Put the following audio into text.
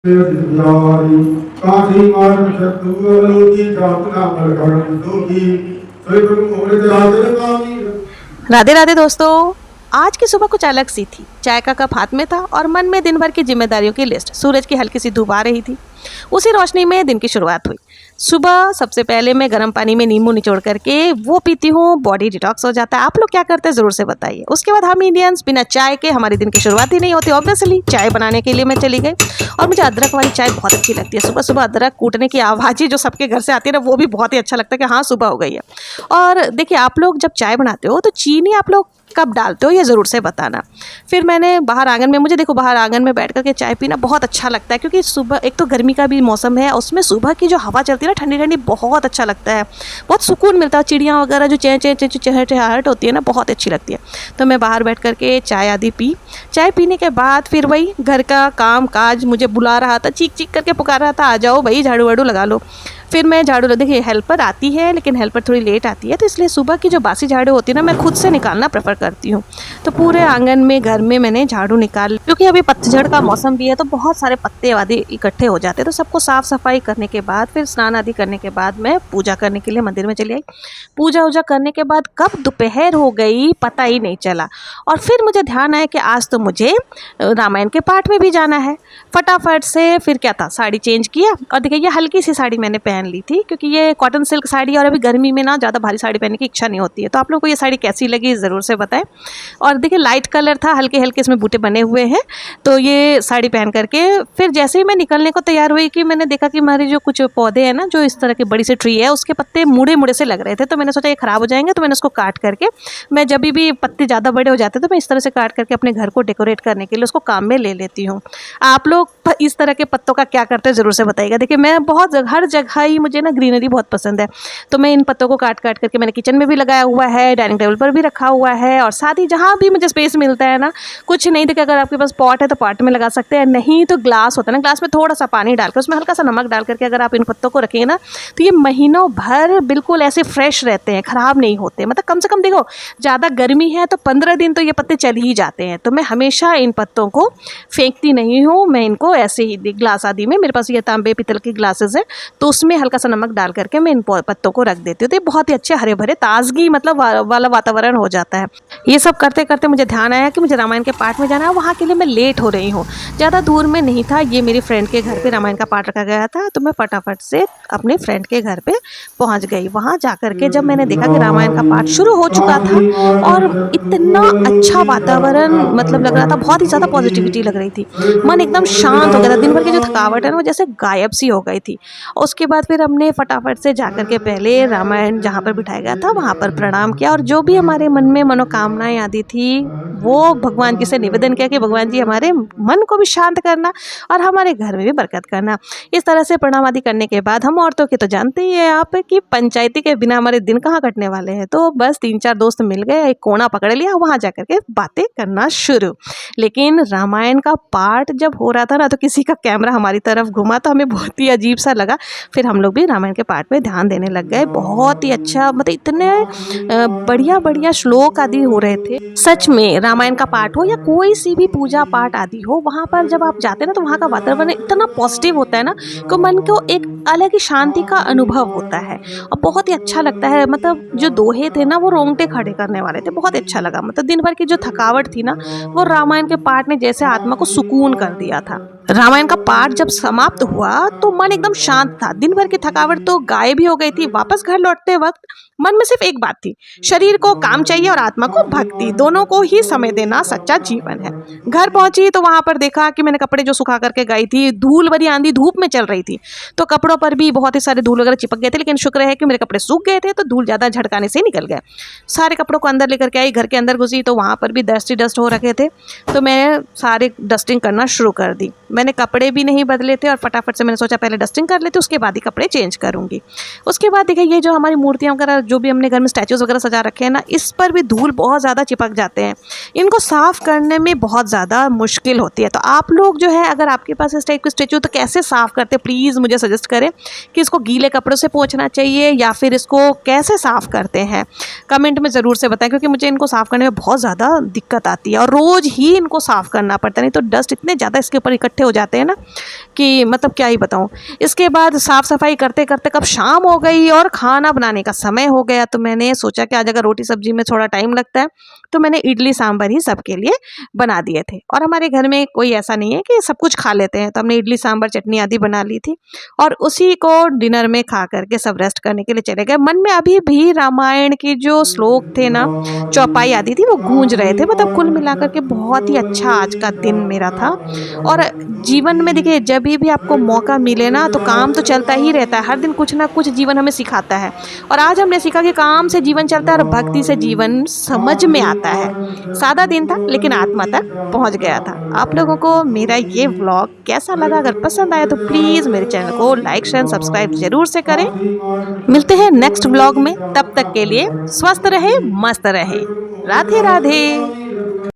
विद्यारी काशी मार्ग शत्रुवलोकी जातना मलकरण दोगी स्वयं अमृत राजन कामी। राधे राधे दोस्तों। आज की सुबह कुछ अलग सी थी। चाय का कप हाथ में था और मन में दिन भर की जिम्मेदारियों की लिस्ट। सूरज की हल्की सी धूप आ रही थी, उसी रोशनी में दिन की शुरुआत हुई। सुबह सबसे पहले मैं गर्म पानी में नींबू निचोड़ करके वो पीती हूँ, बॉडी डिटॉक्स हो जाता है। आप लोग क्या करते हैं ज़रूर से बताइए। उसके बाद हम इंडियंस बिना चाय के हमारे दिन की शुरुआत ही नहीं होती। ऑब्वियसली चाय बनाने के लिए मैं चली गई और मुझे अदरक वाली चाय बहुत अच्छी लगती है। सुबह सुबह अदरक कूटने की आवाज़ ही जो सबके घर से आती है ना, वो भी बहुत ही अच्छा लगता है कि हाँ सुबह हो गई है। और देखिए, आप लोग जब चाय बनाते हो तो चीनी आप लोग कब डालते हो ये ज़रूर से बताना। फिर मैंने बाहर आंगन में, मुझे देखो बाहर आंगन में बैठ करके चाय पीना बहुत अच्छा लगता है, क्योंकि सुबह एक तो गर्मी का भी मौसम है, उसमें सुबह की जो हवा चलती है ना ठंडी ठंडी, बहुत अच्छा लगता है। बहुत सुकून मिलता है। चिड़ियाँ वगैरह जो चहचहाहट होती है ना, बहुत अच्छी लगती है। तो मैं बाहर बैठ करके चाय आदि पी। चाय पीने के बाद फिर वही घर का काम काज मुझे बुला रहा था, चीख चीख करके पुकार रहा था, आ जाओ भाई झाड़ू वाड़ू लगा लो। फिर मैं झाड़ू, देखिए हेल्पर आती है लेकिन हेल्पर थोड़ी लेट आती है, तो इसलिए सुबह की जो बासी झाड़ू होती है ना, मैं खुद से निकालना प्रेफर करती हूँ। तो पूरे आंगन में घर में मैंने झाड़ू निकाल, क्योंकि अभी पतझड़ का मौसम भी है तो बहुत सारे पत्ते आदि इकट्ठे हो जाते हैं। तो सबको साफ सफाई करने के बाद फिर स्नान आदि करने के बाद मैं पूजा करने के लिए मंदिर में चली आई। पूजा वूजा करने के बाद कब दोपहर हो गई पता ही नहीं चला। और फिर मुझे ध्यान आया कि आज तो मुझे रामायण के पाठ में भी जाना है। फटाफट से फिर क्या था, साड़ी चेंज किया। और देखिए, ये हल्की सी साड़ी मैंने पहन ली थी, क्योंकि ये कॉटन सिल्क साड़ी और अभी गर्मी में ना ज़्यादा भारी साड़ी पहनने की इच्छा नहीं होती है। तो आप लोगों को ये साड़ी कैसी लगी ज़रूर से बताएं। और देखिए, लाइट कलर था, हल्के हल्के इसमें बूटे बने हुए हैं। तो ये साड़ी पहन करके फिर जैसे ही मैं निकलने को तैयार हुई कि मैंने देखा कि हमारे जो कुछ पौधे हैं ना, जो इस तरह की बड़ी सी ट्री है, उसके पत्ते मुड़े मुड़े से लग रहे थे। तो मैंने सोचा ये ख़राब हो जाएंगे, तो मैंने उसको काट करके, मैं जब भी पत्ते ज़्यादा बड़े हो जाते तो मैं इस तरह से काट करके अपने घर को डेकोरेट करने के लिए उसको काम में ले लेती हूँ। आप लोग इस तरह के पत्तों का क्या करते हैं ज़रूर से बताइएगा। देखिए, मैं बहुत हर जगह ही मुझे ना ग्रीनरी बहुत पसंद है, तो मैं इन पत्तों को काट काट करके मैंने किचन में भी लगाया हुआ है, डाइनिंग टेबल पर भी रखा हुआ है, और साथ ही जहाँ भी मुझे स्पेस मिलता है ना, कुछ नहीं देखिए, अगर आपके पास पॉट है तो पॉट में लगा सकते हैं, नहीं तो ग्लास होता है ना, ग्लास में थोड़ा सा पानी डालकर उसमें हल्का सा नमक डाल करके अगर आप इन पत्तों को रखेंगे ना, तो ये महीनों भर बिल्कुल ऐसे फ्रेश रहते हैं, ख़राब नहीं होते। मतलब कम से कम देखो, ज़्यादा गर्मी है तो 15 दिन तो ये पत्ते चल ही जाते हैं। तो मैं हमेशा इन पत्तों को फेंकती नहीं हूँ, मैं इनको ऐसे ही ग्लास आदि में, मेरे पास ये तांबे पीतल की ग्लासेस है, तो उसमें हल्का सा नमक डाल करके मैं इन पत्तों को रख देती हूँ। तो ये बहुत ही अच्छे हरे भरे ताजगी मतलब वाला वातावरण हो जाता है। ये सब करते करते मुझे ध्यान आया कि मुझे रामायण के पाठ में जाना है। वहाँ के लिए मैं लेट हो रही हूँ, ज़्यादा दूर में नहीं था, ये मेरी फ्रेंड के घर पे रामायण का पाठ रखा गया था। तो मैं फटाफट से अपने फ्रेंड के घर पे पहुँच गई। वहाँ जा करके जब मैंने देखा कि रामायण का पाठ शुरू हो चुका था और इतना अच्छा वातावरण मतलब लग रहा था, बहुत ही ज़्यादा पॉजिटिविटी लग रही थी, मन एकदम शांत हो गया था। दिन भर की जो थकावट है ना, वो जैसे गायब सी हो गई थी। उसके बाद फिर हमने फटाफट से जाकर के पहले रामायण जहाँ पर बिठाया गया था वहाँ पर प्रणाम किया, और जो भी हमारे मन में मनोकामनाएं आदि थी वो भगवान जी से निवेदन किया कि भगवान जी हमारे मन को भी शांत करना और हमारे घर में भी बरकत करना। इस तरह से प्रणाम आदि करने के बाद हम औरतों के तो जानते ही हैं आप कि पंचायती के बिना हमारे दिन कहाँ कटने वाले हैं। तो बस 3-4 दोस्त मिल गए, एक कोना पकड़ लिया, वहाँ जा करके बातें करना शुरू। लेकिन रामायण का पाठ जब हो रहा था ना, तो किसी का कैमरा हमारी तरफ घुमा तो हमें बहुत ही अजीब सा लगा। फिर हम लोग भी रामायण के पाठ पे ध्यान देने लग गए। बहुत ही अच्छा, मतलब इतने बढ़िया बढ़िया श्लोक आदि हो रहे थे। सच में रामायण का पाठ हो या कोई सी भी पूजा पाठ आदि हो, वहाँ पर जब आप जाते हैं ना, तो वहाँ का वातावरण इतना पॉजिटिव होता है ना, तो मन को एक अलग ही शांति का अनुभव होता है और बहुत ही अच्छा लगता है। मतलब जो दोहे थे ना, वो रोंगटे खड़े करने वाले थे, बहुत ही अच्छा लगा। मतलब दिन भर की जो थकावट थी ना, वो रामायण के पाठ ने जैसे आत्मा को सुकून कर दिया था। रामायण का पाठ जब समाप्त हुआ तो मन एकदम शांत था, दिन भर की थकावट तो गायब ही हो गई थी। वापस घर लौटते वक्त मन में सिर्फ एक बात थी, शरीर को काम चाहिए और आत्मा को भक्ति, दोनों को ही समय देना सच्चा जीवन है। घर पहुंची तो वहां पर देखा कि मैंने कपड़े जो सुखा करके गई थी, धूल भरी आंधी धूप में चल रही थी, तो कपड़ों पर भी बहुत ही सारे धूल वगैरह चिपक गए थे। लेकिन शुक्र है कि मेरे कपड़े सूख गए थे, तो धूल ज्यादा झड़काने से निकल गए। सारे कपड़ों को अंदर लेकर के आई, घर के अंदर घुसी तो वहां पर भी डस्ट हो रखे थे, तो मैंने सारे डस्टिंग करना शुरू कर दी। मैंने कपड़े भी नहीं बदले थे और फटाफट से मैंने सोचा पहले डस्टिंग कर लेती, उसके बाद ही कपड़े चेंज करूंगी। उसके बाद देखिए, ये जो हमारी मूर्तियां वगैरह जो भी हमने घर में स्टैचूज़ वगैरह सजा रखे हैं ना, इस पर भी धूल बहुत ज़्यादा चिपक जाते हैं। इनको साफ़ करने में बहुत ज़्यादा मुश्किल होती है। तो आप लोग जो है, अगर आपके पास इस टाइप के स्टैचू तो कैसे साफ़ करते हैं, प्लीज़ मुझे सजेस्ट करें कि इसको गीले कपड़ों से पोंछना चाहिए या फिर इसको कैसे साफ़ करते हैं, कमेंट में ज़रूर से बताएं, क्योंकि मुझे इनको साफ़ करने में बहुत ज़्यादा दिक्कत आती है और रोज़ ही इनको साफ़ करना पड़ता है। नहीं तो डस्ट इतने ज़्यादा इसके ऊपर इकट्ठे हो जाते हैं ना कि मतलब क्या ही बताऊँ। इसके बाद साफ़ सफाई करते करते कब शाम हो गई और खाना बनाने का समय हो गया, तो मैंने सोचा कि आज अगर रोटी सब्जी में थोड़ा टाइम लगता है तो मैंने इडली सांभर ही सबके लिए बना दिए थे। और हमारे घर में कोई ऐसा नहीं है कि सब कुछ खा लेते हैं, तो हमने इडली सांभर चटनी आदि बना ली थी और उसी को डिनर में खा करके सब रेस्ट करने के लिए चले गए। मन में अभी भी रामायण के जो श्लोक थे ना, चौपाई आदि थी, वो गूंज रहे थे। मतलब कुल मिलाकर के बहुत ही अच्छा आज का दिन मेरा था। और जीवन में देखिए, जब भी आपको मौका मिले ना, तो काम तो चलता ही रहता है। हर दिन कुछ ना कुछ जीवन हमें सिखाता है और आज हमने सीखा कि काम से जीवन चलता है और भक्ति से जीवन समझ में आता है। सादा दिन था लेकिन आत्मा तक पहुंच गया था। आप लोगों को मेरा ये व्लॉग कैसा लगा? अगर पसंद आया तो प्लीज़ मेरे चैनल को लाइक शेयर सब्सक्राइब जरूर से करें। मिलते हैं नेक्स्ट व्लॉग में, तब तक के लिए स्वस्थ रहे, मस्त रहे। राधे राधे।